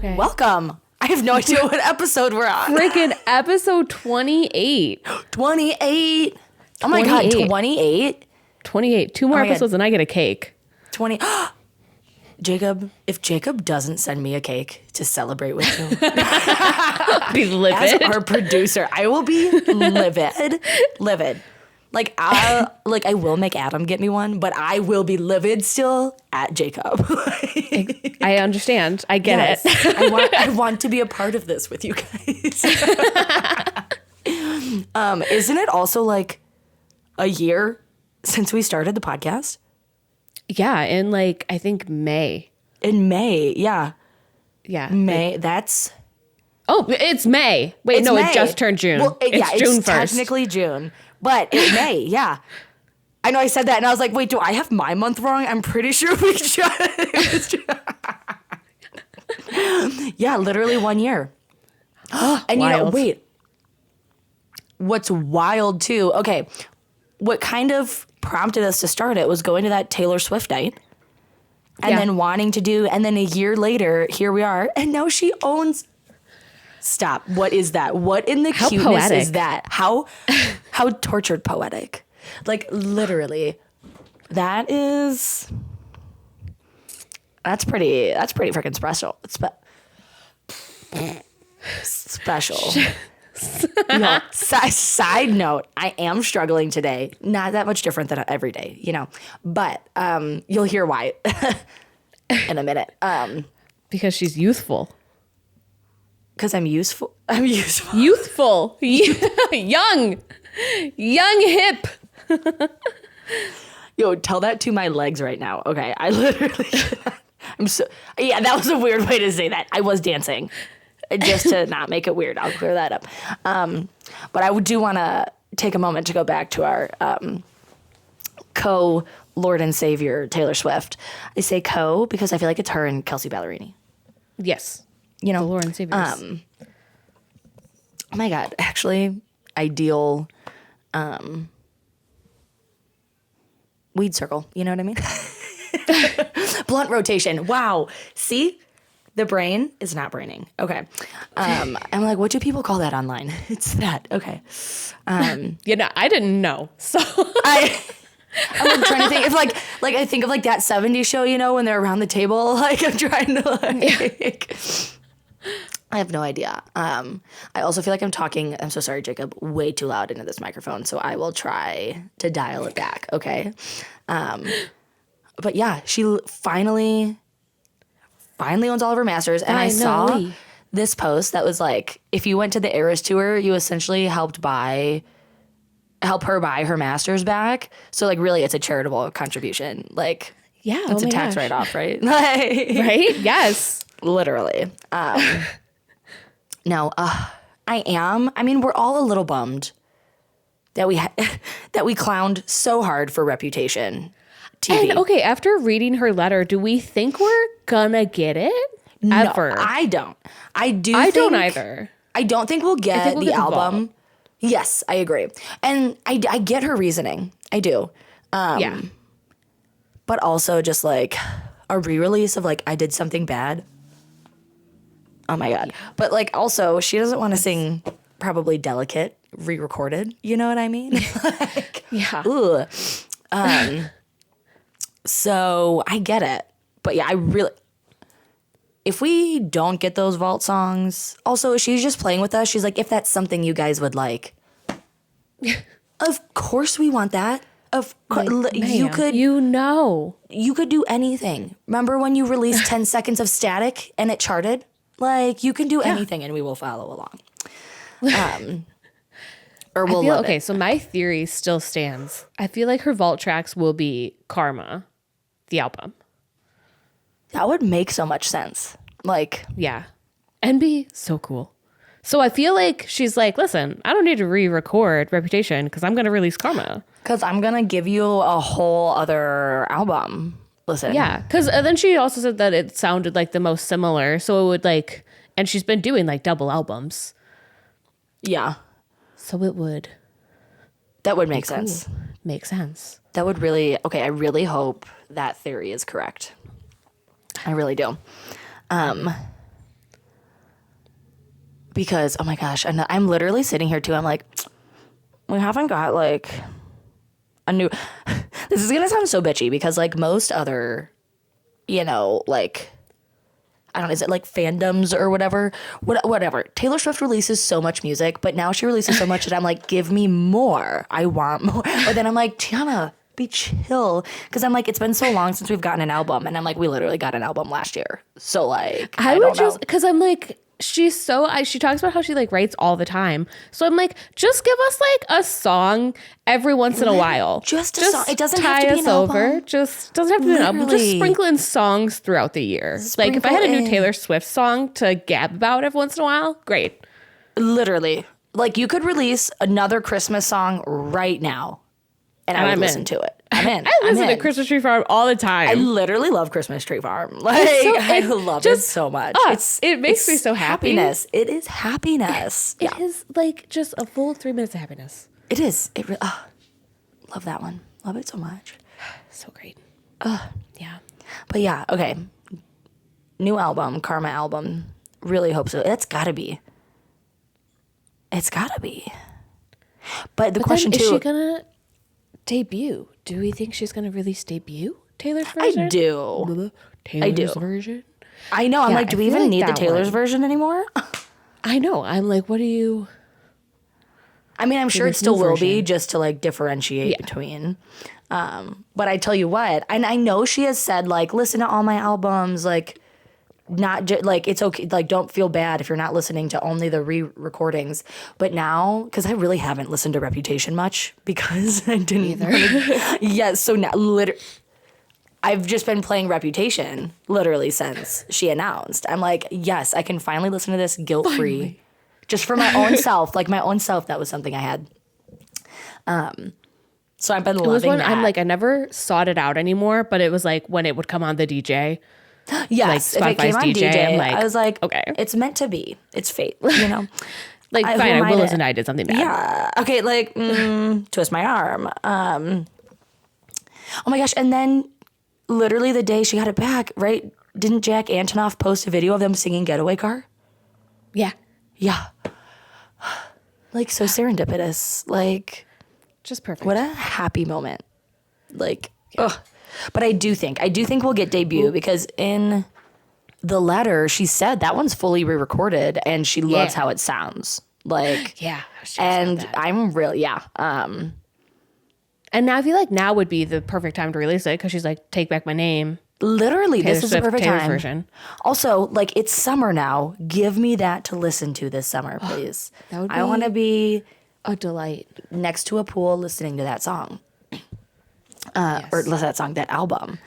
Okay. Welcome. I have no idea what episode we're on. Freaking episode 28. 28. Oh my God, 28? 28. 2 more episodes and I get a cake. 20. Jacob, if Jacob doesn't send me a cake to celebrate with you, Be livid. as our producer, I will be livid. Livid. Like I will make Adam get me one, but I will be livid still at Jacob. I understand. I get it. I want to be a part of this with you guys. Isn't it also like a year since we started the podcast? Yeah, in like, I think May. In May, yeah. Yeah. May, that's... Oh, it's May. Wait, It's no, May. it just turned June. Well, it's June 1st. Technically June, but it's May, yeah. I know I said that and I was like, wait, do I have my month wrong? I'm pretty sure we just... Yeah, literally 1 year. And you know, Wild. wait. What's wild too, okay, what kind of prompted us to start it was going to that Taylor Swift night and then wanting to do, and then a year later, here we are, and now she owns... Stop. What is that? What in the cuteness poetic. is that? How tortured poetic. Like, literally. That's pretty freaking special. Special. You know, side note, I am struggling today. Not that much different than every day, you know. But you'll hear why in a minute. Because she's youthful. Because I'm useful. I'm useful. Youthful. Young. Young, hip. Yo, tell that to my legs right now. Okay, I literally... Yeah, that was a weird way to say that. I was dancing. Just to not make it weird. I'll clear that up. But I do want to take a moment to go back to our co-Lord and Savior, Taylor Swift. I say co because I feel like it's her and Kelsey Ballerini. Yes. You know? The Lord and Savior. Oh my God. Actually, ideal weed circle. You know what I mean? Blunt rotation. Wow. See? The brain is not braining. Okay. I'm like, what do people call that online? It's that. Okay. You know, I didn't know. So I'm like trying to think if like I think of like that 70s show, you know, when they're around the table. Like I'm trying to like... I have no idea. I also feel like I'm talking, I'm so sorry, Jacob, way too loud into this microphone. So I will try to dial it back. Okay. But yeah, she finally owns all of her masters. And I saw this post that was like, if you went to the Eras tour, you essentially help her buy her masters back. So like really it's a charitable contribution. Like, yeah, it's a tax write-off, right? Like, right? Yes. Literally. No, I mean, we're all a little bummed that we clowned so hard for Reputation TV. And okay, after reading her letter, do we think we're gonna get it? Ever? No, I don't. I don't either. I don't think we'll get we'll the get album. involved. Yes, I agree. And I get her reasoning. I do. Yeah. But also just like a re-release of like, I did something bad. Oh my God. But like also she doesn't want to sing probably Delicate re-recorded. You know what I mean? Like, Yeah. Ugh. So I get it. But yeah, if we don't get those vault songs, also she's just playing with us. She's like, if that's something you guys would like. Of course we want that. Of course, you could do anything. Remember when you released 10 seconds of Static and it charted? Like, you can do anything and we will follow along. Or we'll love it. So my theory still stands. I feel like her vault tracks will be Karma, the album. That would make so much sense. Like, yeah. And be so cool. So I feel like she's like, listen, I don't need to re-record Reputation because I'm going to release Karma. because I'm going to give you a whole other album. Listen. Yeah, because then she also said that it sounded like the most similar. So it would like, and she's been doing like double albums. Yeah. So it would. That would make sense. Make sense. That would really, okay, I really hope that theory is correct. I really do. because, oh my gosh, and I'm literally sitting here too. I'm like, we haven't got like a new, this is going to sound so bitchy because like most other, you know, like, I don't know, is it like fandoms or whatever? Whatever. Taylor Swift releases so much music, but now she releases so much that I'm like, give me more. I want more. But then I'm like, Tiana, be chill. Because I'm like, it's been so long since we've gotten an album. And I'm like, we literally got an album last year. So like, I would don't just, know. because I'm like, she talks about how she like writes all the time. So I'm like, just give us like a song every once in a while. Just a song. It doesn't have tie to be us an over. album. Just doesn't have to be an album. Just Literally. sprinkle in songs throughout the year. Like if I had a new Taylor Swift song to gab about every once in a while, great. Literally. Like you could release another Christmas song right now. And I would listen to it. I'm in. I listen to Christmas Tree Farm all the time. I literally love Christmas Tree Farm. Like I love it so much. It makes me so happy. Happiness. It is happiness. It is like just a full 3 minutes of happiness. It is. It really. Love that one. Love it so much. So great. Yeah. But yeah. Okay. New album, Karma album. Really hope so. It's gotta be. It's gotta be. But the question too. Is she gonna debut? Do we think she's gonna release debut Taylor's version? I do. Taylor's version. I know. I'm Yeah, like, do I we feel even like need the that Taylor's one. version anymore? I know. I'm like, what do you? I mean, I'm sure it Taylor's still new will be version. just to like differentiate between. But I tell you what, and I know she has said like, listen to all my albums, like, not like it's okay, like don't feel bad if you're not listening to only the re-recordings. But now, because I really haven't listened to Reputation much because I didn't either. Yeah, so now I've just been playing Reputation literally since she announced. I'm like, yes, I can finally listen to this guilt-free. Just for my own self, like my own self, that was something I had. So I've been loving It was one that. I'm like, I never sought it out anymore, but it was like when it would come on the DJ. Yes, like if it came Spotify's on DJ, DJ, I'm like, I was like, okay. it's meant to be. It's fate, you know? Like, who fine, am I I will to- listen to I Did Something Bad. Yeah. Okay, like, twist my arm. Oh my gosh, and then literally the day she got it back, right? Didn't Jack Antonoff post a video of them singing Getaway Car? Yeah. Yeah. Like, so serendipitous. Like, Just perfect. what a happy moment. Like, ugh. But I do think we'll get debut because in the letter she said that one's fully re-recorded and she loves how it sounds. Like, Yeah. and I'm really, And now I feel like now would be the perfect time to release it because she's like, take back my name. literally, Taylor this is the Swift, perfect Taylor's time. version. Also, like, it's summer now. Give me that to listen to this summer, please. That would I want to be A delight. next to a pool listening to that song. Or that album.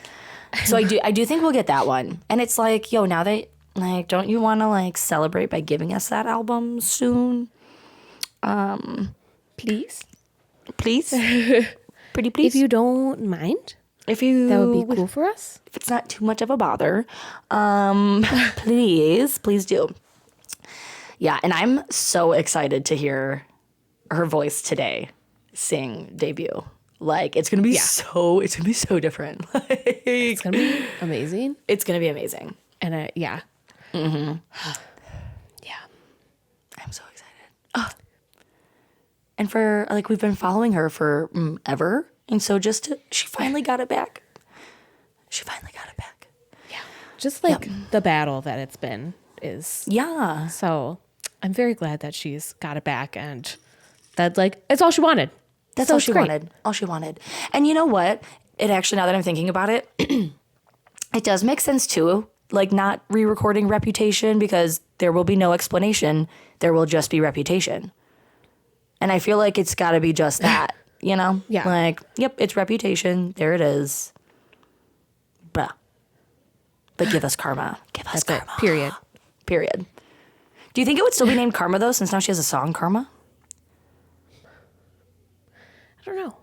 So I do think we'll get that one. And it's like, yo, now that, like, don't you want to, like, celebrate by giving us that album soon? Please? Please? Pretty please? If you don't mind, If you... that would be cool for us. If it's not too much of a bother, please do. Yeah, and I'm so excited to hear her voice today sing debut. Like, it's gonna be so different. Like, It's going to be amazing. it's gonna be amazing. And yeah. I'm so excited. And for, like, we've been following her for ever, and so she finally got it back. Just like the battle that it's been is. Yeah. So I'm very glad that she's got it back and that's like, it's all she wanted. That's So all it's she great. wanted. All she wanted. And you know what? It actually, now that I'm thinking about it, it does make sense too. Like, not re-recording Reputation because there will be no explanation. There will just be Reputation. And I feel like it's got to be just that, you know? Yeah. Like, yep, it's Reputation. There it is. Bruh. But give us Karma. Give us That's it. Karma. Period. Do you think it would still be named Karma, though, since now she has a song, Karma? I don't know.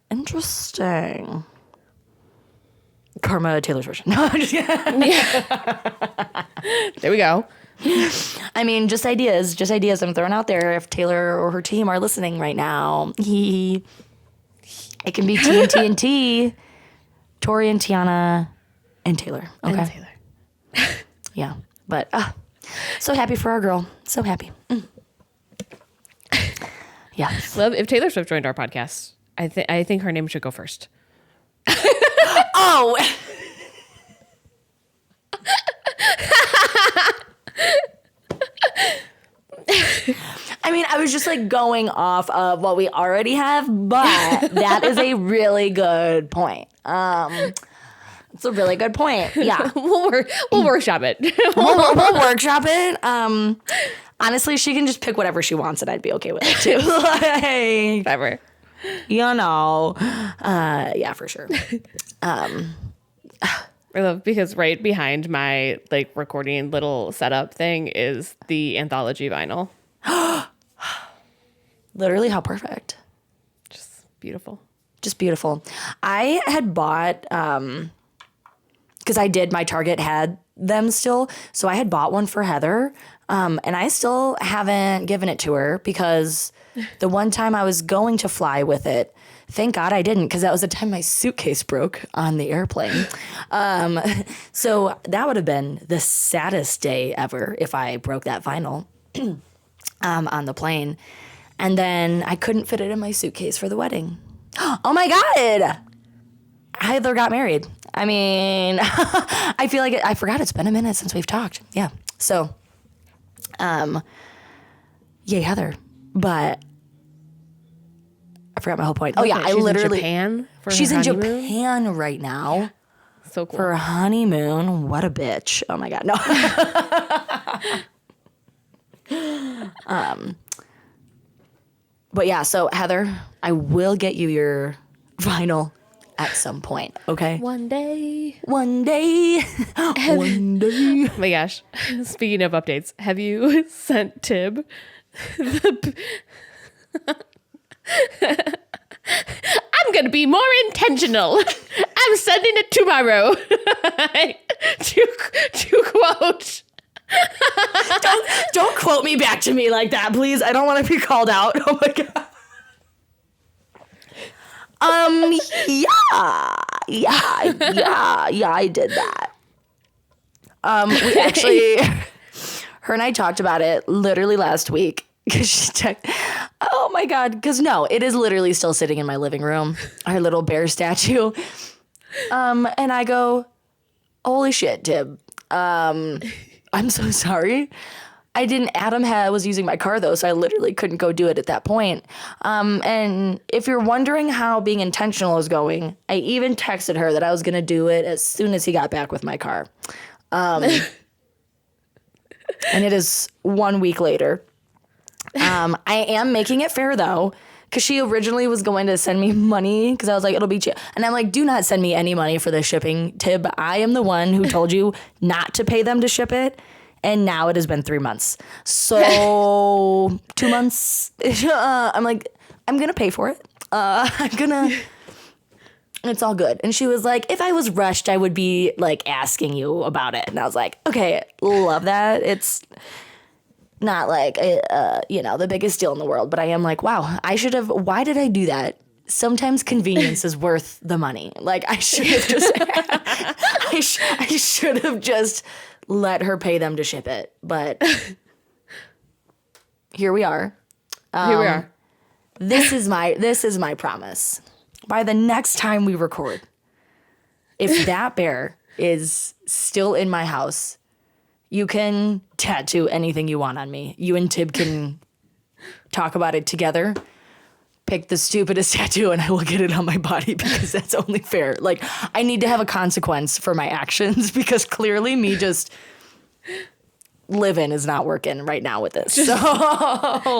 Interesting. Karma, Taylor's version. No, I'm just kidding. There we go. I mean, just ideas I'm throwing out there. If Taylor or her team are listening right now, it can be TNT and T, Tori and Tiana and Taylor. Okay. And Taylor. Yeah. But So happy for our girl. So happy. Yeah. Love if Taylor Swift joined our podcast. I think her name should go first. Oh. I mean, I was just like going off of what we already have, but that is a really good point. It's a really good point. Yeah. We'll workshop it. we'll workshop it. Honestly, she can just pick whatever she wants and I'd be okay with it too. Like, Whatever. you know. Yeah, for sure. I love because right behind my like recording little setup thing is the anthology vinyl. Literally how perfect. Just beautiful. Just beautiful. I had bought, because I did, my Target had them still. So I had bought one for Heather. And I still haven't given it to her because the one time I was going to fly with it, thank God I didn't, because that was the time my suitcase broke on the airplane. So that would have been the saddest day ever if I broke that vinyl on the plane. And then I couldn't fit it in my suitcase for the wedding. Oh my God. Heather got married. I mean, I feel like I forgot it's been a minute since we've talked. Yeah. So, yay, Heather. But I forgot my whole point. Oh yeah, she's in Japan for she's her in honeymoon? Japan right now So cool. for a honeymoon. What a bitch. Oh my God. No. But yeah, so Heather, I will get you your vinyl at some point, okay? One day. One day. One day. Oh my gosh. Speaking of updates, have you sent Tib the I'm going to be more intentional. I'm sending it tomorrow. to quote. Don't quote me back to me like that, please. I don't want to be called out. Oh my God. Yeah, I did that. We actually, her and I talked about it literally last week because she checked. Oh my God. Because no, it is literally still sitting in my living room, our little bear statue. And I go, holy shit, Tib. I'm so sorry. Adam was using my car though, so I literally couldn't go do it at that point. And if you're wondering how being intentional is going, I even texted her that I was going to do it as soon as he got back with my car. And it is 1 week later. I am making it fair though, because she originally was going to send me money because I was like, it'll be cheap. And I'm like, do not send me any money for the shipping, Tib. I am the one who told you not to pay them to ship it. And now it has been 3 months. So 2 months. I'm like, I'm going to pay for it. It's all good. And she was like, if I was rushed, I would be like asking you about it. And I was like, okay, love that. It's not like, the biggest deal in the world. But I am like, wow, why did I do that? Sometimes convenience is worth the money. Like I should have just, I should have just let her pay them to ship it. But here we are. Here we are. This is my promise. By the next time we record, if that bear is still in my house, you can tattoo anything you want on me. You and Tib can talk about it together. Pick the stupidest tattoo and I will get it on my body because that's only fair. Like, I need to have a consequence for my actions because clearly me just living is not working right now with this. So,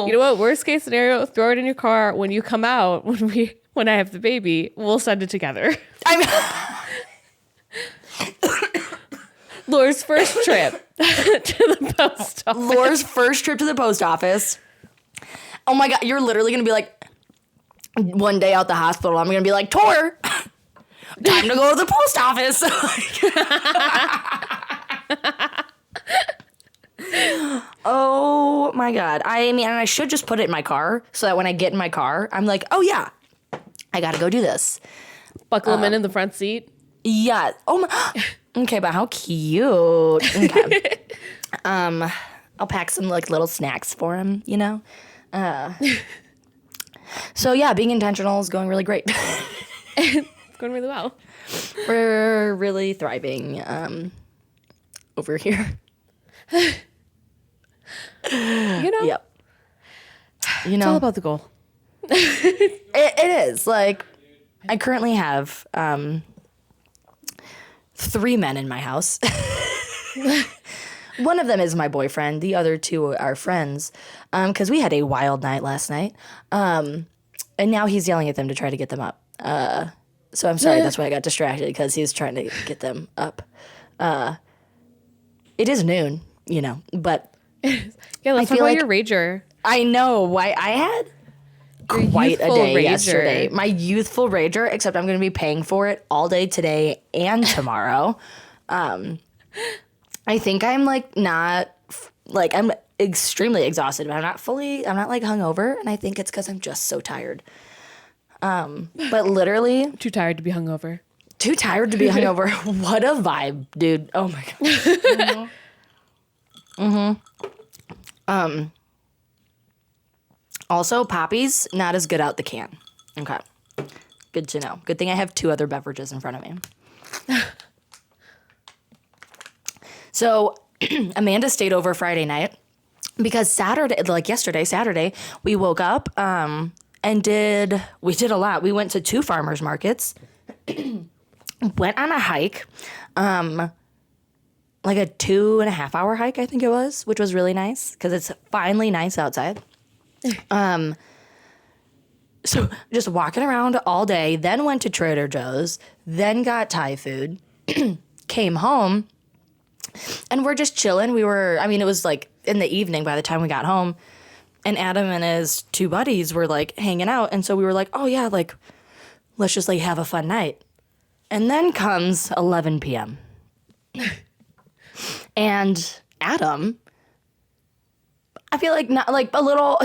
you know what? Worst case scenario, throw it in your car. When you come out, when I have the baby, we'll send it together. Laura's first trip to the post office. Laura's first trip to the post office. Oh my God, you're literally going to be like, one day out the hospital, I'm going to be like, Tor, time to go to the post office. Oh my God. I mean, and I should just put it in my car so that when I get in my car, I'm like, oh yeah, I got to go do this. Buckle them in the front seat. Yeah. Oh my. Okay, but how cute. Okay. I'll pack some like little snacks for him, you know? So yeah, being intentional is going really great. It's going really well. We're really thriving over here. You know, Yep. You it's all know, about the goal. it is. Like, I currently have 3 men in my house. One of them is my boyfriend. The other 2 are friends because we had a wild night last night. And now he's yelling at them to try to get them up. So I'm sorry, that's why I got distracted because he's trying to get them up. It is noon, you know, but Yeah, let's talk feel about like- your rager. I know why I had Your quite a youthful day rager. yesterday. My youthful rager, except I'm going to be paying for it all day today and tomorrow. I think I'm like not like I'm extremely exhausted, but I'm not like hungover, and I think it's because I'm just so tired. But literally Too tired to be hungover. too tired to be hungover. What a vibe, dude! Oh my god. Also, Poppy's not as good out the can. Okay, good to know. Good thing I have 2 other beverages in front of me. So Amanda stayed over Friday night because Saturday, we woke up and we did a lot. We went to 2 farmers markets, went on a hike, like a 2.5 hour hike, I think it was, which was really nice because it's finally nice outside. So just walking around all day, then went to Trader Joe's, then got Thai food, came home, and we're just chilling. It was like in the evening by the time we got home, and Adam and his 2 buddies were like hanging out. And so we were like, oh yeah, like let's just like have a fun night. And then comes 11 p.m. and Adam, I feel like not like a little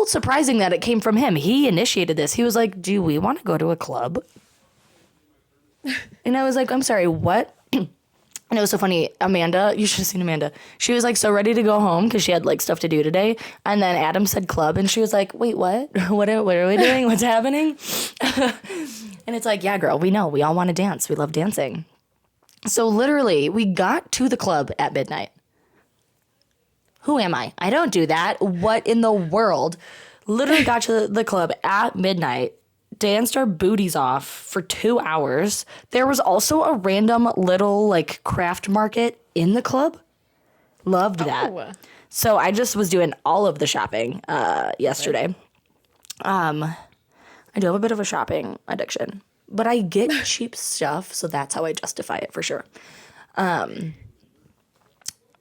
surprising that it came from him. He initiated this. He was like, do we want to go to a club? And I was like, I'm sorry, what? And it was so funny. Amanda, you should have seen Amanda. She was like so ready to go home because she had like stuff to do today. And then Adam said club, and she was like, wait, what? What are we doing? What's happening? And it's like, yeah, girl, we know. We all want to dance. We love dancing. So literally, we got to the club at midnight. Who am I? I don't do that. What in the world? Literally got to the club at midnight, danced our booties off for 2 hours. There was also a random little like craft market in the club. Loved that. Oh. So I just was doing all of the shopping yesterday. I do have a bit of a shopping addiction, but I get cheap stuff, so that's how I justify it for sure.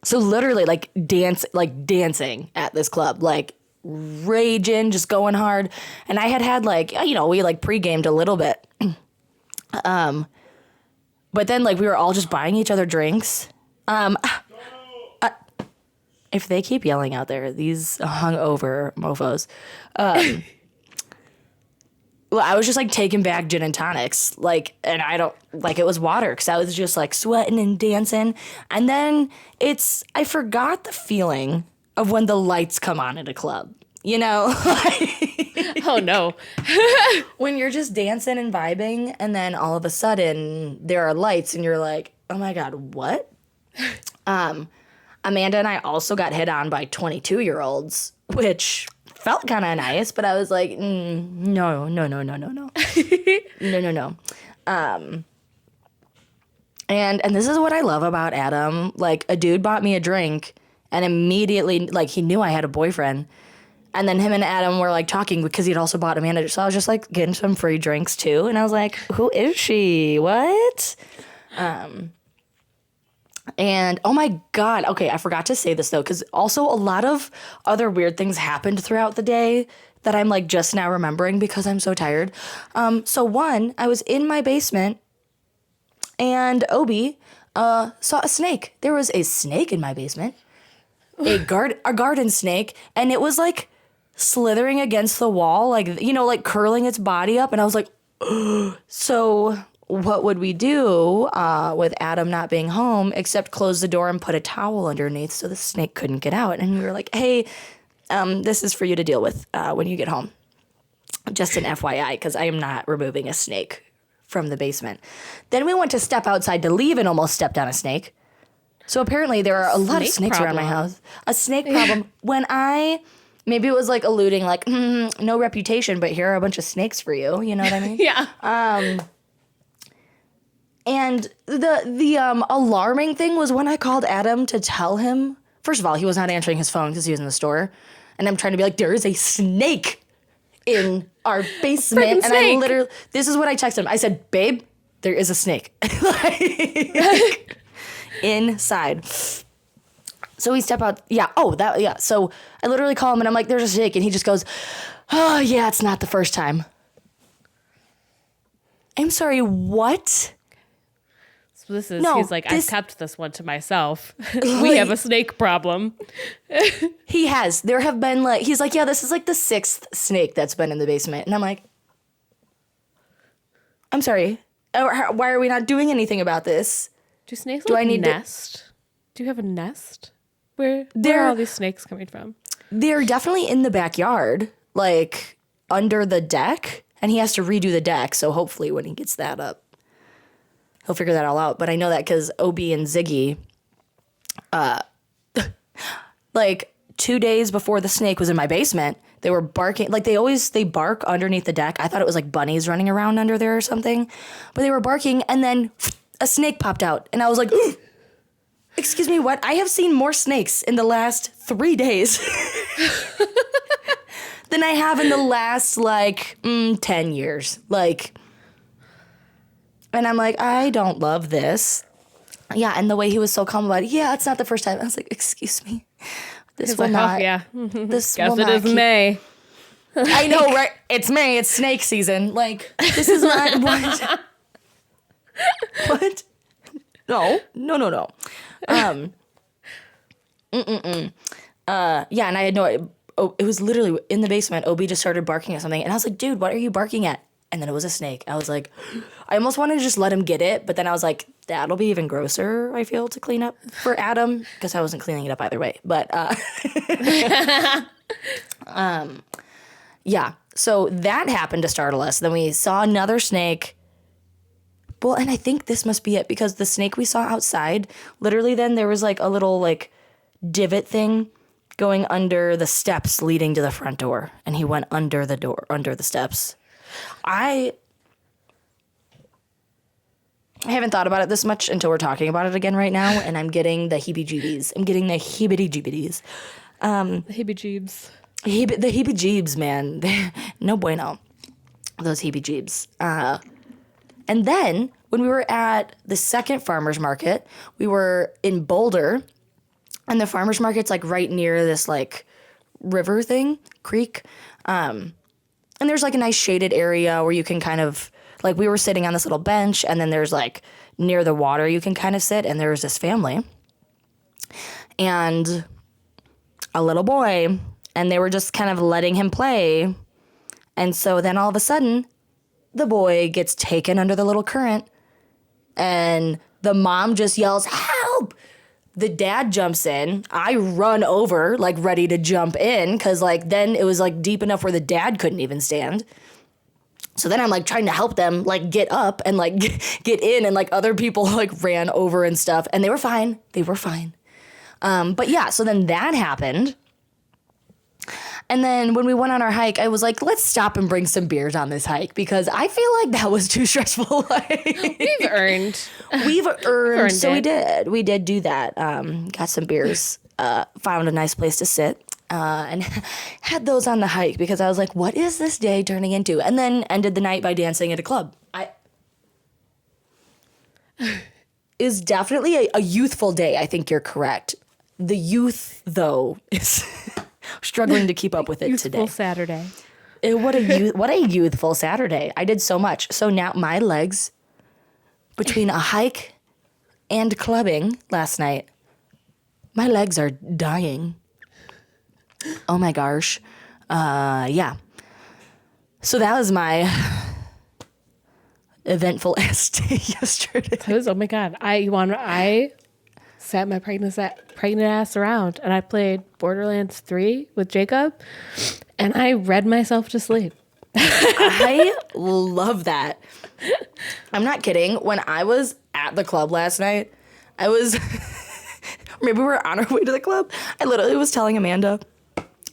So literally dancing at this club, like raging, just going hard. And I had like, we like pre-gamed a little bit. But then like we were all just buying each other drinks. If they keep yelling out there, these hungover mofos. Well, I was just like taking back gin and tonics, and I don't it was water because I was just like sweating and dancing. And then I forgot the feeling of when the lights come on at a club, Oh no. when you're just dancing and vibing, and then all of a sudden there are lights, and you're like, oh my God, what? Amanda and I also got hit on by 22-year-olds, which felt kind of nice, but I was like, no. No. And this is what I love about Adam. Like, a dude bought me a drink, and immediately, like, he knew I had a boyfriend. And then him and Adam were, like, talking because he'd also bought Amanda. So I was just, like, getting some free drinks, too. And I was like, who is she? What? And oh my God, okay, I forgot to say this though, because also a lot of other weird things happened throughout the day that I'm like just now remembering because I'm so tired. So one, I was in my basement and Obi saw a snake. There was a snake in my basement, a garden snake, and it was like slithering against the wall, like, like curling its body up. And I was like, so what would we do with Adam not being home except close the door and put a towel underneath so the snake couldn't get out? And we were like, hey, this is for you to deal with when you get home. Just an FYI, because I am not removing a snake from the basement. Then we went to step outside to leave and almost stepped on a snake. So apparently there are a lot of snakes around my house. A snake problem. When maybe it was like alluding like, no reputation, but here are a bunch of snakes for you. You know what I mean? Yeah. And the alarming thing was when I called Adam to tell him, first of all, he was not answering his phone because he was in the store. And I'm trying to be like, there is a snake in our basement. And I literally, this is what I texted him. I said, babe, there is a snake. Like, inside. So we step out. Yeah. Oh, that. Yeah. So I literally call him and I'm like, there's a snake. And he just goes, oh, yeah, it's not the first time. I'm sorry, what? So this is, he's like, I've kept this one to myself. We have a snake problem. He has. There have been like, he's like, yeah, this is like the 6th snake that's been in the basement. And I'm like, I'm sorry. Why are we not doing anything about this? Do snakes have a nest? Do you have a nest? Where are all these snakes coming from? They're definitely in the backyard, like under the deck. And he has to redo the deck. So hopefully when he gets that up, he'll figure that all out. But I know that because OB and Ziggy, like 2 days before the snake was in my basement, they were barking. Like they bark underneath the deck. I thought it was like bunnies running around under there or something. But they were barking and then a snake popped out. And I was like, excuse me, what? I have seen more snakes in the last 3 days than I have in the last like 10 years. Like, and I'm like, I don't love this. Yeah, and the way he was so calm about it, yeah, it's not the first time. I was like, excuse me. This will not. Yeah. This Guess will it not is May. I know, right? It's May. It's snake season. Like, this is not what. What? No. Yeah, and I had it was literally in the basement. Obi just started barking at something, and I was like, dude, what are you barking at? And then it was a snake. I was like, I almost wanted to just let him get it, but then I was like, that'll be even grosser, I feel, to clean up for Adam, because I wasn't cleaning it up either way. But, yeah. So that happened to startle us. Then we saw another snake. Well, and I think this must be it, because the snake we saw outside, literally then there was like a little like divot thing going under the steps leading to the front door. And he went under the door, under the steps. I haven't thought about it this much until we're talking about it again right now, and I'm getting the heebie-jeebies. The heebie-jeebies. The heebie-jeebs. The heebie-jeebs, man. No bueno. Those heebie-jeebs. And then, when we were at the second farmer's market, we were in Boulder, and the farmer's market's like right near this like river thing, creek. And there's like a nice shaded area where you can kind of, like we were sitting on this little bench, and then there's like near the water you can kind of sit, and there was this family and a little boy, and they were just kind of letting him play. And so then all of a sudden, the boy gets taken under the little current, and the mom just yells, help! The dad jumps in. I run over, like, ready to jump in, because, like, then it was, like, deep enough where the dad couldn't even stand. So then I'm, like, trying to help them, like, get up and, like, get in, and, like, other people, like, ran over and stuff, and they were fine. They were fine. But, yeah, so then that happened. And then when we went on our hike, I was like, let's stop and bring some beers on this hike, because I feel like that was too stressful. We've earned. So we did do that. Got some beers, found a nice place to sit, and had those on the hike, because I was like, what is this day turning into? And then ended the night by dancing at a club. Is definitely a youthful day. I think you're correct. The youth, though, is struggling to keep up with it today. Youthful Saturday. What a youthful Saturday. I did so much. So now my legs, between a hike and clubbing last night, my legs are dying. Oh my gosh. Yeah. So that was my eventful ass day yesterday. It was, oh my God. I sat my pregnant ass around and I played Borderlands 3 with Jacob and I read myself to sleep. I love that. I'm not kidding. When I was at the club last night, I was, maybe we were on our way to the club. I literally was telling Amanda,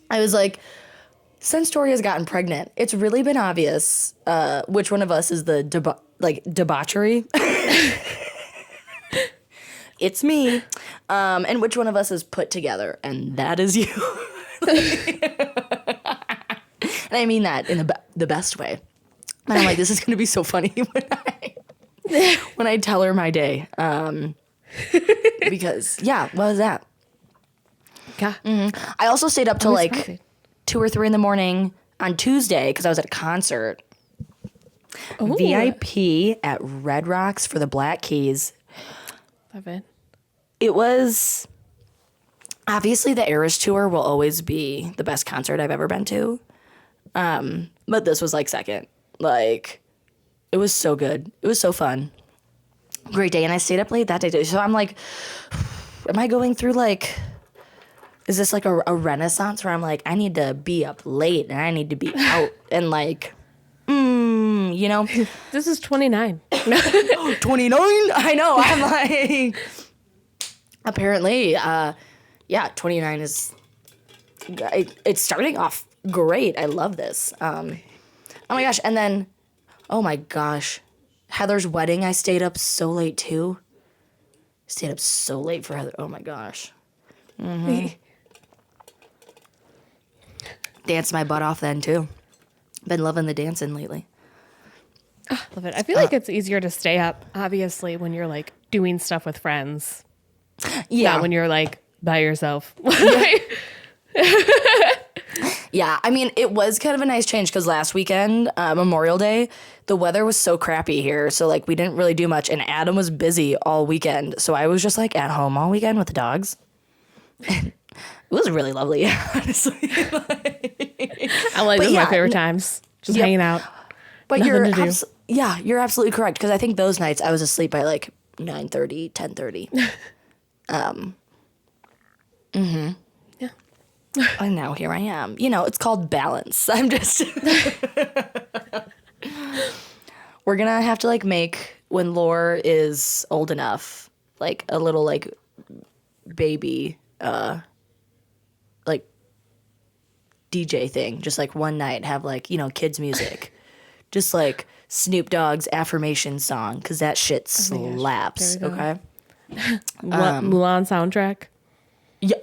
I was like, since Tori has gotten pregnant, it's really been obvious which one of us is the debauchery. It's me. And which one of us is put together, and that is you. And I mean that in the best way. And I'm like, this is going to be so funny when I tell her my day. Because, yeah, what was that? Yeah. Mm-hmm. I also stayed up till like crazy. 2 or 3 in the morning on Tuesday because I was at a concert. Ooh. VIP at Red Rocks for the Black Keys. Love it. It was, obviously the Eras Tour will always be the best concert I've ever been to. But this was like second. Like, it was so good. It was so fun. Great day. And I stayed up late that day too. So I'm like, am I going through like, is this like a renaissance where I'm like, I need to be up late and I need to be out and like, you know? This is 29. 29? I know. I'm like, apparently, 29 is, it's starting off great. I love this. Oh my gosh. And then, oh my gosh, Heather's wedding, I stayed up so late too. Stayed up so late for Heather. Oh my gosh. Mm-hmm. Danced my butt off then too. Been loving the dancing lately. Oh, love it. I feel like it's easier to stay up, obviously, when you're like doing stuff with friends. Yeah. Not when you're like by yourself. Yeah, I mean, it was kind of a nice change because last weekend, Memorial Day, the weather was so crappy here. So, like, we didn't really do much. And Adam was busy all weekend. So I was just, like, at home all weekend with the dogs. It was really lovely, honestly. I like this. My favorite times. Just hanging out. But you're absolutely correct. Because I think those nights I was asleep by, like, 9:30, 10:30. Mm-hmm. Yeah. And now here I am. You know, it's called balance. I'm just... We're going to have to, like, make, when Lore is old enough, like, a little, like, baby, like, DJ thing. Just, like, one night have, like, you know, kids' music. Just, like, Snoop Dogg's affirmation song, because that shit slaps, okay? Mulan soundtrack. Yeah.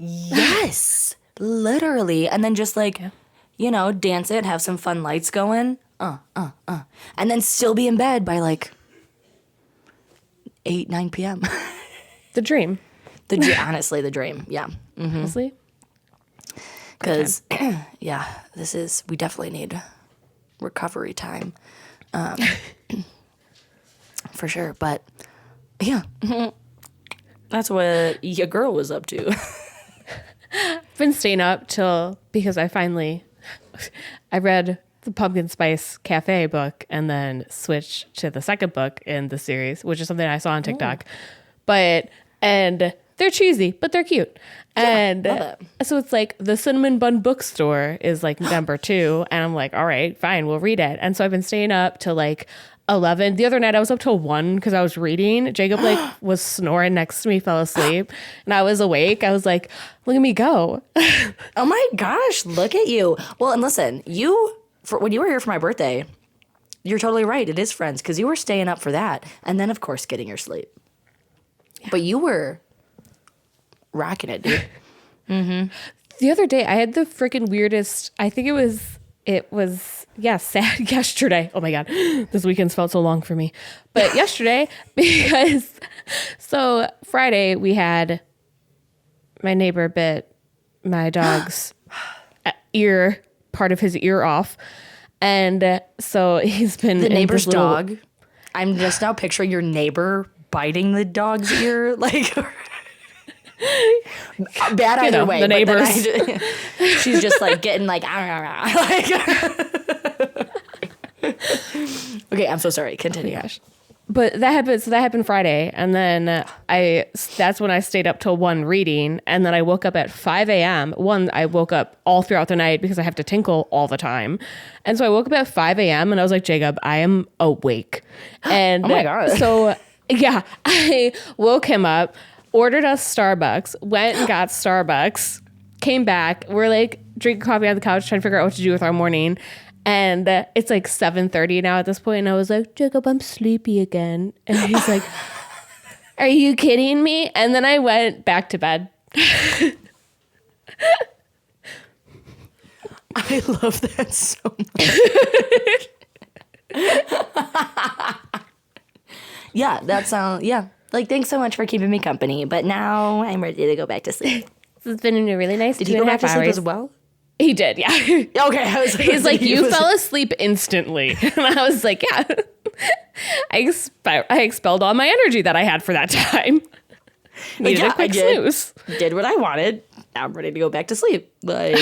Yes. Literally. And then just like, you know, dance it, have some fun lights going. And then still be in bed by like 8, 9 p.m. The dream. Honestly, the dream. Yeah. Mm-hmm. Honestly. Because, we definitely need recovery time. For sure. But, yeah. That's what your girl was up to. I've been staying up because I read the Pumpkin Spice Cafe book and then switched to the second book in the series, which is something I saw on TikTok. And they're cheesy, but they're cute. And so it's like the Cinnamon Bun Bookstore is like number 2. And I'm like, all right, fine, we'll read it. And so I've been staying up till like 11. The other night I was up till 1 because I was reading. Jacob like was snoring next to me, fell asleep, and I was awake. I was like, look at me go. Oh my gosh, look at you. Well, and listen, when you were here for my birthday, you're totally right. It is Friends because you were staying up for that. And then, of course, getting your sleep. Yeah. But you were rocking it, dude. Mm-hmm. The other day I had the freaking weirdest, I think it was sad yesterday. Oh my God. This weekend's felt so long for me. But yesterday, because so Friday we had my neighbor bit my dog's part of his ear off. And so he's been the neighbor's dog. I'm just now picturing your neighbor biting the dog's ear. Like bad either way. The neighbors. She's just like getting like, Okay, I'm so sorry. Continue. Oh my gosh. But that happened. So that happened Friday, and then that's when I stayed up till 1 reading, and then I woke up at 5 a.m. I woke up all throughout the night because I have to tinkle all the time, and so I woke up at 5 a.m. and I was like, Jacob, I am awake, and Oh my God. So yeah, I woke him up, ordered us Starbucks, went and got Starbucks, came back. We're like drinking coffee on the couch, trying to figure out what to do with our morning. And it's like 7:30 now at this point, and I was like, Jacob, I'm sleepy again. And he's like, are you kidding me? And then I went back to bed. I love that so much. Yeah, that sounds, yeah. Like, thanks so much for keeping me company, but now I'm ready to go back to sleep. It's been a really nice Did he go back to sleep as well? He did, yeah. Okay, I was He's like, you fell asleep instantly. And I was like, yeah. I expelled all my energy that I had for that time. Needed a quick snooze. Did what I wanted. Now I'm ready to go back to sleep. Like,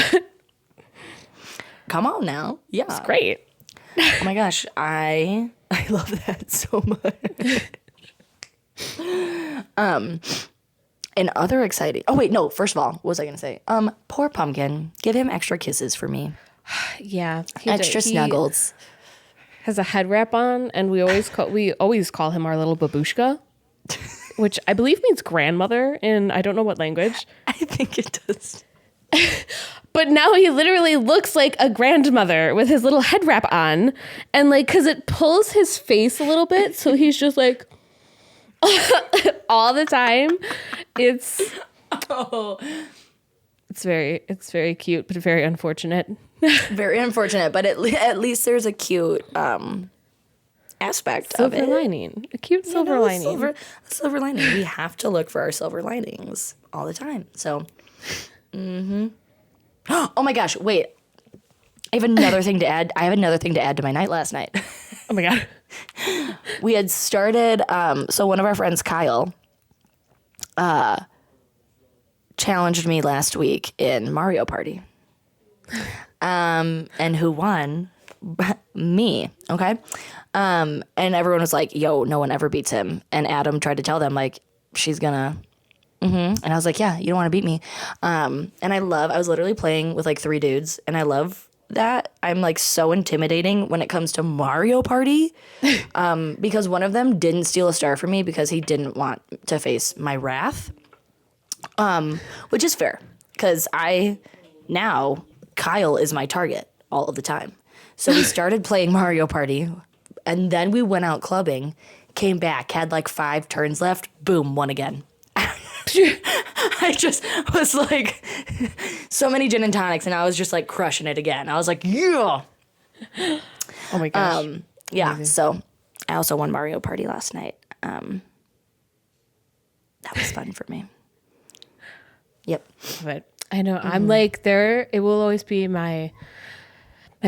come on now. Yeah. It's great. Oh my gosh, I love that so much. And other exciting. Oh wait, no. First of all, what was I gonna say? Poor Pumpkin. Give him extra kisses for me. Yeah, Extra snuggles. Has a head wrap on, and we always call him our little babushka, which I believe means grandmother in I don't know what language. I think it does. But now he literally looks like a grandmother with his little head wrap on, and like because it pulls his face a little bit, so he's just like. All the time. It's very cute, but very unfortunate. Very unfortunate, but at least there's a cute aspect of it. Silver lining. A cute silver lining. Silver lining. We have to look for our silver linings all the time. So, Oh my gosh, wait. I have another thing to add. To my night last night. Oh my God. We had started, so one of our friends, Kyle, challenged me last week in Mario Party. And who won? Me, okay? And everyone was like, yo, no one ever beats him. And Adam tried to tell them, like, she's gonna... And I was like, yeah, you don't want to beat me. And I was literally playing with like 3 dudes, and I love that I'm like so intimidating when it comes to Mario Party, because one of them didn't steal a star from me because he didn't want to face my wrath, which is fair because Kyle is my target all of the time. So we started playing Mario Party, and then we went out clubbing, came back, had like 5 turns left, boom, won again. I just was like, so many gin and tonics, and I was just like crushing it again. I was like, yeah. Oh my gosh. Yeah. Amazing. So I also won Mario Party last night. That was fun for me. Yep. But I know I'm like there. It will always be my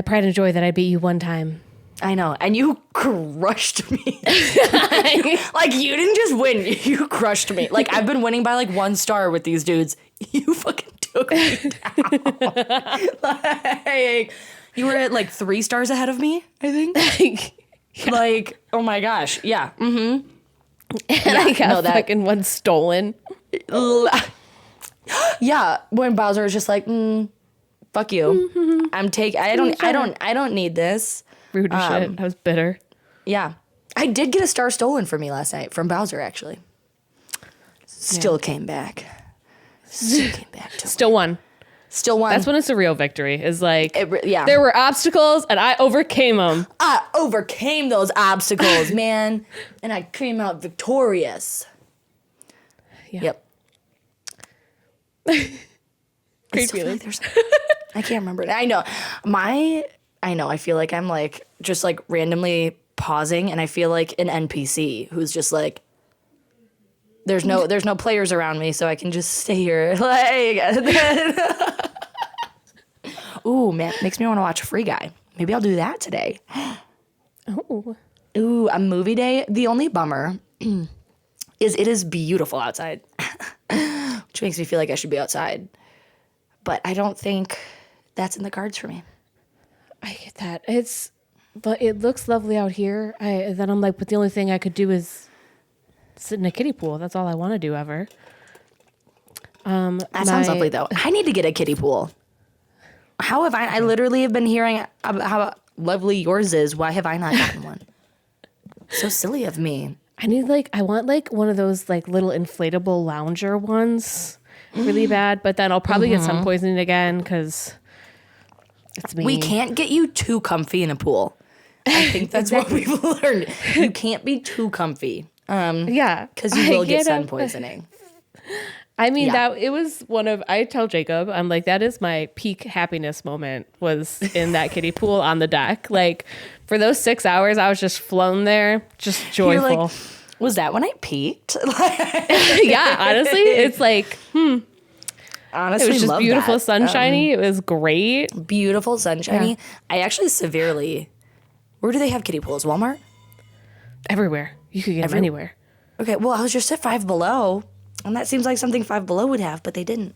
pride and joy that I beat you one time. I know, and you crushed me. Like, you didn't just win, you crushed me. Like, I've been winning by, like, 1 star with these dudes. You fucking took me down. Like, you were at, like, 3 stars ahead of me, I think. Yeah. Like, oh my gosh, yeah. And I got fucking one stolen. Yeah, when Bowser was just like, fuck you. I don't need this. Rude as shit. I was bitter. Yeah. I did get a star stolen from me last night from Bowser, actually. Still came back. Still won. That's when it's a real victory. Is like, there were obstacles and I overcame them. I overcame those obstacles, man. And I came out victorious. Yeah. Yep. Great feeling. I can't remember it. I know. I feel like I'm like just like randomly pausing, and I feel like an NPC who's just like, there's no players around me, so I can just stay here. Like, ooh, man, makes me want to watch Free Guy. Maybe I'll do that today. Ooh, a movie day. The only bummer is it is beautiful outside, which makes me feel like I should be outside, but I don't think that's in the cards for me. I get that. It's but it looks lovely out here. Then I'm like, but the only thing I could do is sit in a kiddie pool. That's all I want to do ever. That sounds lovely, though. I need to get a kiddie pool. How have I literally have been hearing how lovely yours is. Why have I not gotten one? So silly of me. I want like one of those like little inflatable lounger ones really bad, but then I'll probably get sun poisoning again because it's me. We can't get you too comfy in a pool. I think that's what we've learned. You can't be too comfy. Yeah. Because you will get sun poisoning. I mean, it was I tell Jacob, I'm like, that is my peak happiness moment was in that kiddie pool on the deck. Like for those 6 hours, I was just flown there, just joyful. You're like, was that when I peaked? Yeah, honestly, it's like, Honestly, it was just love beautiful, that. sunshiny. It was great. Beautiful, sunshiny. Yeah. I actually severely, where do they have kiddie pools? Walmart? Everywhere. You could get them anywhere. Okay, well, I was just at Five Below, and that seems like something Five Below would have, but they didn't.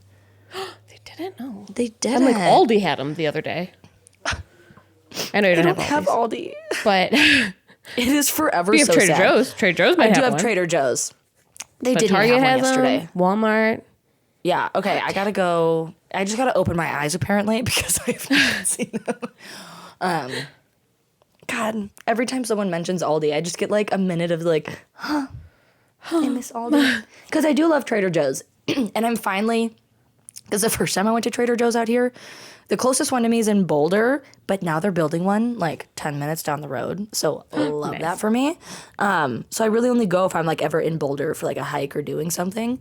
They didn't? No. They didn't. And like Aldi had them the other day. I know you don't have Aldi. But it is forever we have so Trader sad. Joe's. Trader Joe's might I do have one. Trader Joe's. They But didn't Target have one has yesterday. them. Walmart. Yeah, okay, I gotta go. I just gotta open my eyes apparently because I've not seen them. God, every time someone mentions Aldi, I just get like a minute of like, I miss Aldi. Because I do love Trader Joe's. And I'm finally, because the first time I went to Trader Joe's out here, the closest one to me is in Boulder, but now they're building one like 10 minutes down the road. So love that for me. So I really only go if I'm like ever in Boulder for like a hike or doing something.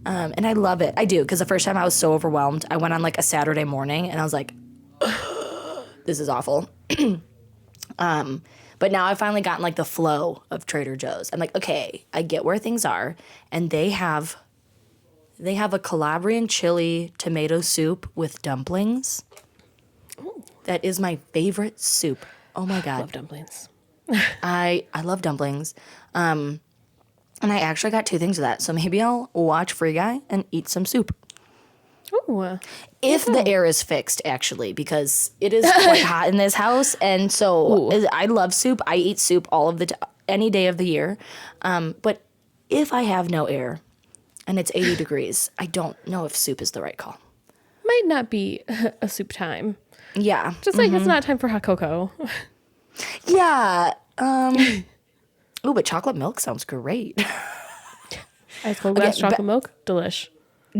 And I love it. I do, because the first time I was so overwhelmed. I went on like a Saturday morning and I was like, this is awful. But now I've finally gotten like the flow of Trader Joe's. I'm like, okay, I get where things are. And they have a Calabrian chili tomato soup with dumplings. Ooh. That is my favorite soup. Oh my God. I love dumplings. I love dumplings. And I actually got 2 things of that. So maybe I'll watch Free Guy and eat some soup. Ooh. If the air is fixed, actually, because it is quite hot in this house. And so I love soup. I eat soup all of any day of the year. But if I have no air and it's 80 degrees, I don't know if soup is the right call. Might not be a soup time. Yeah. Just like it's not time for hot cocoa. Yeah. Ooh, but chocolate milk sounds great. Ice cold glass chocolate milk. Delish.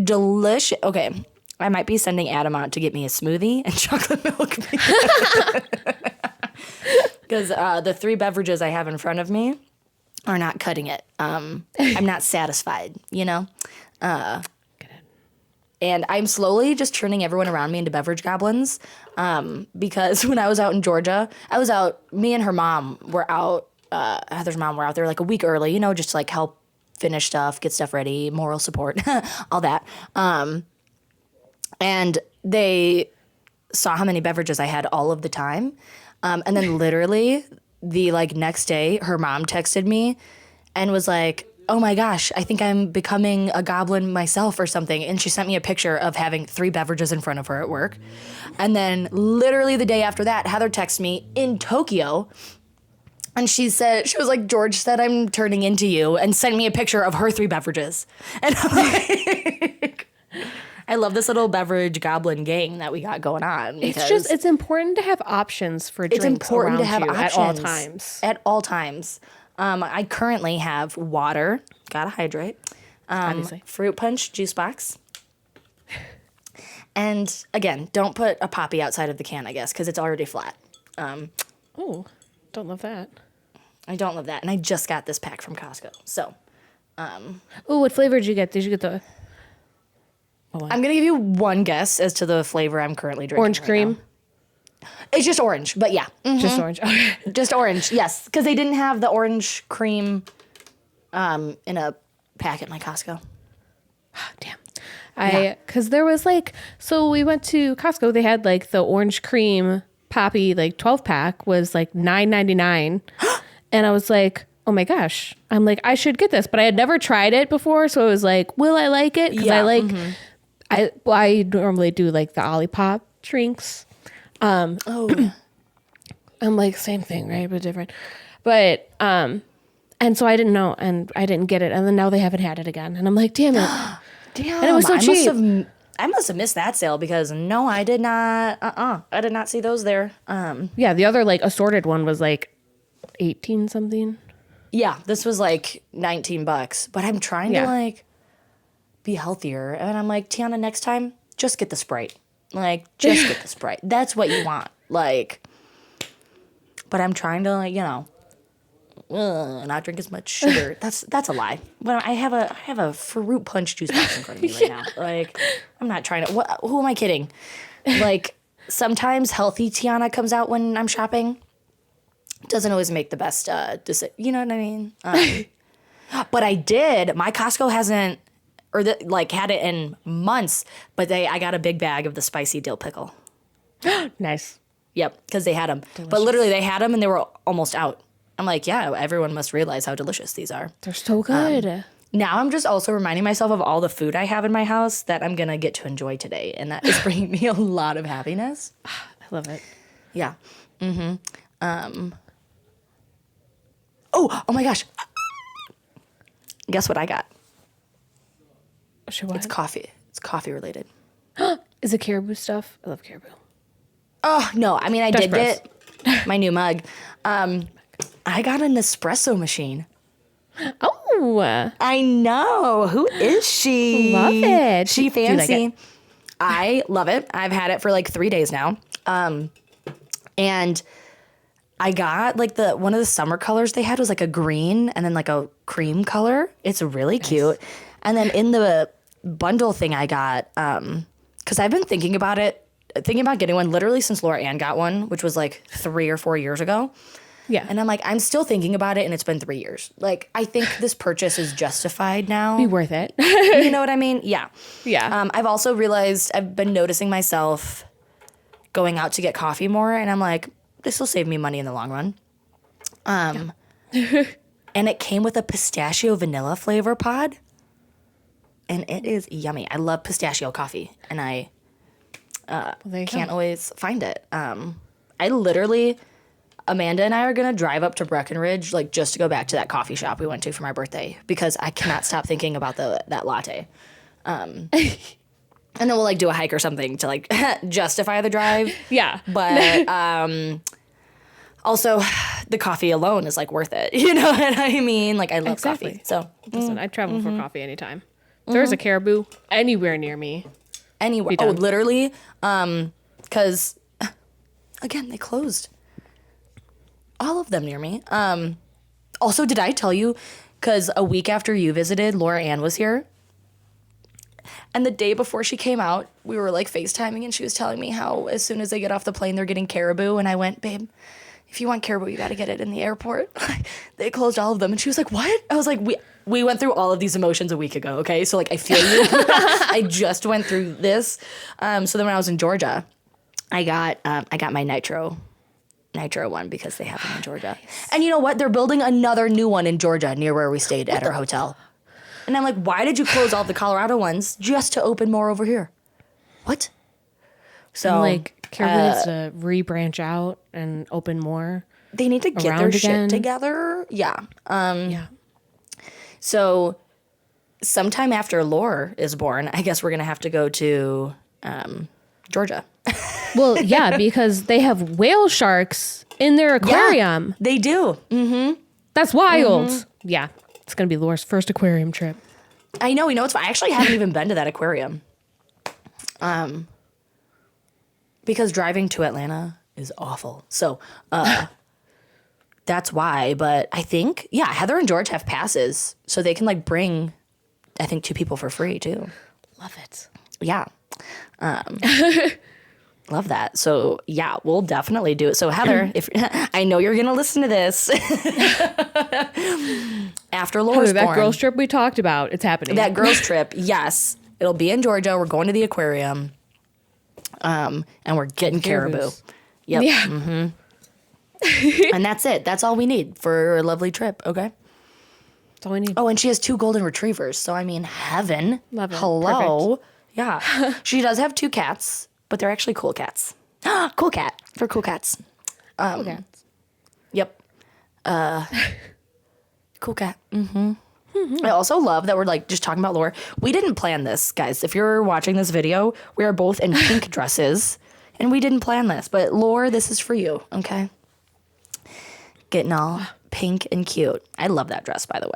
Delicious. Okay. I might be sending Adam out to get me a smoothie and chocolate milk. Because the 3 beverages I have in front of me are not cutting it. I'm not satisfied, you know? And I'm slowly just turning everyone around me into beverage goblins. Because when I was out in Georgia, me and her mom were out, Heather's mom were out there like a week early, you know, just to like help finish stuff, get stuff ready, moral support, all that. And they saw how many beverages I had all of the time. And then literally the like next day, her mom texted me and was like, oh my gosh, I think I'm becoming a goblin myself or something. And she sent me a picture of having 3 beverages in front of her at work. And then literally the day after that, Heather texted me in Tokyo. And she was like, George said I'm turning into you, and sent me a picture of her 3 beverages. And I'm like, I love this little beverage goblin gang that we got going on. It's important to have options for drinks. It's important to have options at all times. At all times. I currently have water, gotta hydrate, fruit punch juice box. And again, don't put a Poppy outside of the can, I guess, because it's already flat. Oh, don't love that. I don't love that. And I just got this pack from Costco. So. What flavor did you get? Did you get the... I'm going to give you one guess as to the flavor I'm currently drinking. Orange cream? Now. It's just orange, but yeah. Mm-hmm. Just orange. Okay. Just orange, yes. Because they didn't have the orange cream in a pack at my Costco. Damn. Because there was like... So we went to Costco. They had like the orange cream Poppy like 12 pack was like $9.99. And I was like, oh my gosh. I'm like, I should get this. But I had never tried it before. So I was like, will I like it? Because I like... Mm-hmm. I normally do like the Olipop drinks. I'm like, same thing, right? But different. But, and so I didn't know and I didn't get it. And then now they haven't had it again. And I'm like, damn it. Damn. And it was so cheap. I must have missed that sale because no, I did not. I did not see those there. Yeah. The other like assorted one was like 18 something. Yeah. This was like $19, but I'm trying to like be healthier. And I'm like, Tiana, next time, just get the Sprite. Like, just get the Sprite. That's what you want. Like, but I'm trying to like, not drink as much sugar. That's a lie. But I have a fruit punch juice box in front of me right now. Like, I'm not trying to. Who am I kidding? Like, sometimes healthy Tiana comes out when I'm shopping. Doesn't always make the best decision. You know what I mean? But I did. My Costco hasn't, had it in months. But I got a big bag of the spicy dill pickle. Nice. Yep, because they had them. Delicious. But literally, they had them and they were almost out. I'm like, yeah, everyone must realize how delicious these are. They're so good. Now I'm just also reminding myself of all the food I have in my house that I'm going to get to enjoy today. And that is bringing me a lot of happiness. I love it. Yeah. Oh my gosh. Guess what I got? Sure, what? It's coffee. It's coffee related. Is it caribou stuff? I love caribou. Oh, no. I mean, I Dutch did press. get my new mug. I got an espresso machine. Oh. I know. Who is she? Love it. She Do you like fancy. it? I love it. I've had it for like 3 days now. And I got like one of the summer colors they had was like a green and then like a cream color. It's really cute. And then in the bundle thing I got, because I've been thinking about getting one literally since Laura Ann got one, which was like 3 or 4 years ago. Yeah. And I'm like, I'm still thinking about it, and it's been 3 years. Like, I think this purchase is justified now. Be worth it. You know what I mean? Yeah. Yeah. I've also realized I've been noticing myself going out to get coffee more, and I'm like, this will save me money in the long run. And it came with a pistachio vanilla flavor pod, and it is yummy. I love pistachio coffee, and I can't always find it. I literally... Amanda and I are going to drive up to Breckenridge, like, just to go back to that coffee shop we went to for my birthday because I cannot stop thinking about that latte. And then we'll, like, do a hike or something to, like, justify the drive. Yeah. But also, the coffee alone is, like, worth it. You know what I mean? Like, I love coffee. So, listen, I'd travel for coffee anytime. If there's a caribou anywhere near me. Anywhere. Oh, literally. Because, again, they closed. All of them near me. Also, did I tell you, because a week after you visited, Laura Ann was here. And the day before she came out, we were like FaceTiming and she was telling me how as soon as they get off the plane, they're getting caribou. And I went, babe, if you want caribou, you got to get it in the airport. They closed all of them. And she was like, what? I was like, we went through all of these emotions a week ago, okay? So like, I feel you. I just went through this. So then when I was in Georgia, I got my Nitro one because they have them in Georgia. Nice. And you know what? They're building another new one in Georgia near where we stayed at our hotel. And I'm like, why did you close all the Colorado ones just to open more over here? What? So and like Caribou needs to re-branch out and open more. They need to get their shit together. Yeah. So sometime after Lore is born, I guess we're gonna have to go to Georgia. Well, yeah, because they have whale sharks in their aquarium. Yeah, they do. Mm-hmm. That's wild. Mm-hmm. Yeah, it's going to be Laura's first aquarium trip. I know. You know, I actually haven't even been to that aquarium. Because driving to Atlanta is awful. So that's why. But I think, Heather and George have passes. So they can like bring, I think, 2 people for free too. Love it. Yeah. Love that. So yeah, we'll definitely do it. So Heather, if I know you're gonna listen to this after Laura's born, that girls trip we talked about, it's happening. That girls trip, yes, it'll be in Georgia. We're going to the aquarium, and we're getting caribou. Yep. Yeah. Mm-hmm. And that's it. That's all we need for a lovely trip. Okay. That's all we need. Oh, and she has 2 golden retrievers. So I mean, heaven. Love it. Hello. Perfect. Yeah. She does have 2 cats. But they're actually cool cats. Cool cat. For cool cats. Okay. Yep. Cool cat. I also love that we're like just talking about lore. We didn't plan this, guys. If you're watching this video, we are both in pink dresses, and we didn't plan this. But lore, this is for you, okay? Getting all pink and cute. I love that dress, by the way.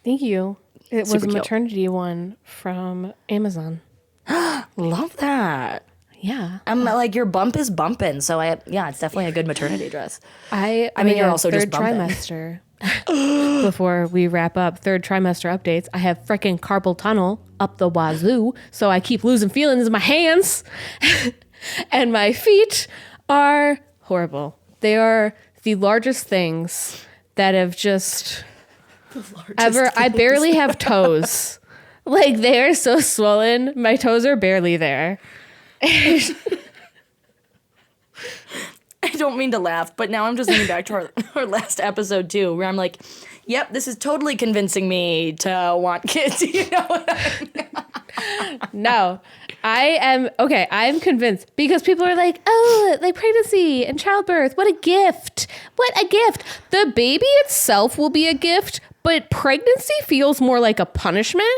Thank you. It was Super a cute. maternity one from Amazon. Love that. Yeah. I'm like, your bump is bumping, so it's definitely a good maternity dress. I mean, you're have also just third bumping. trimester. Before we wrap up, third trimester updates. I have freaking carpal tunnel up the wazoo, so I keep losing feelings in my hands, and my feet are horrible. They are the largest things that have just ever. I barely have toes. Like, they are so swollen. My toes are barely there. I don't mean to laugh, but now I'm just thinking back to our last episode too, where I'm like, yep, this is totally convincing me to want kids. You know what I mean? No, I'm convinced because people are like, oh, like pregnancy and childbirth. What a gift. What a gift. The baby itself will be a gift, but pregnancy feels more like a punishment.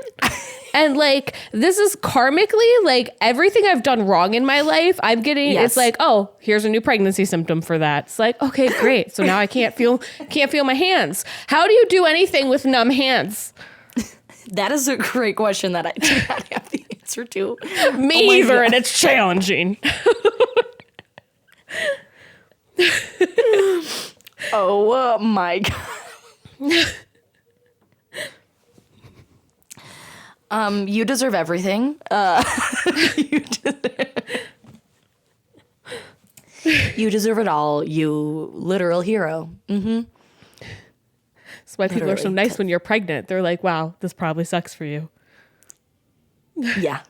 And like, this is karmically, like everything I've done wrong in my life, I'm getting, Yes. it's like, oh, here's a new pregnancy symptom for that. It's like, okay, great. So now I can't feel my hands. How do you do anything with numb hands? That is a great question that I do not have the answer to. Me my either, God. and it's challenging. Oh my God. You deserve everything. You deserve it all, you literal hero. That's why people are so Literally. nice when you're pregnant. They're like, wow, this probably sucks for you. Yeah.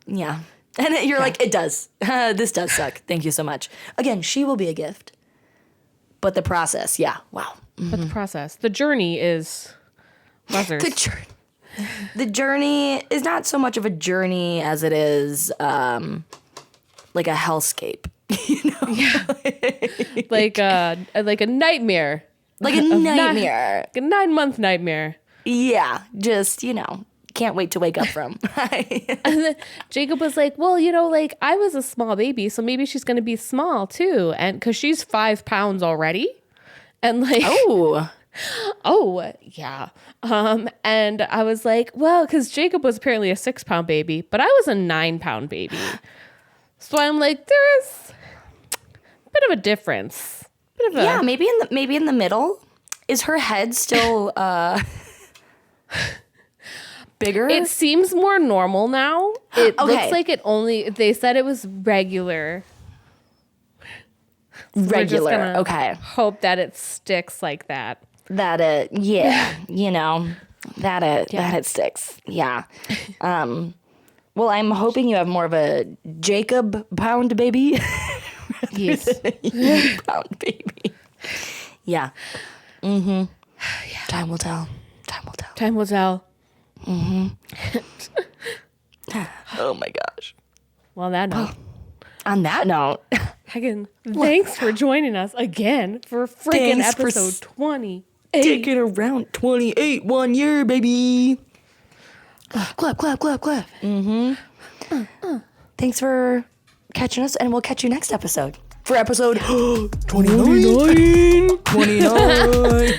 Yeah. And you're like, it does. This does suck. Thank you so much. Again, she will be a gift. But the process, yeah. Wow. But the process, the journey is buzzers. The journey is not so much of a journey as it is like a hellscape. You know? like a nightmare. Like a nightmare. Like a 9-month nightmare. Yeah. Just, can't wait to wake up from. And then Jacob was like, well, like I was a small baby, so maybe she's going to be small too. And because she's 5 pounds already. And like, oh, yeah. And I was like, well, because Jacob was apparently a 6-pound baby, but I was a 9-pound baby. So I'm like, there's a bit of a difference. Yeah, maybe in the middle. Is her head still bigger? It seems more normal now. It Okay. looks like they said it was regular. So we're just gonna Okay. hope that it sticks like that. That it, yeah, that it sticks. Yeah. Well, I'm hoping you have more of a Jacob pound baby. Yes. Pound baby. Yeah. Mm-hmm. Yeah. Time will tell. Time will tell. Oh my gosh. Well, that note. On that note, Again, thanks for joining us again for freaking Thanks for episode 20. taking around 28 1 year, baby. Clap, clap, clap, clap. Thanks for catching us, and we'll catch you next episode. For episode 29. 29.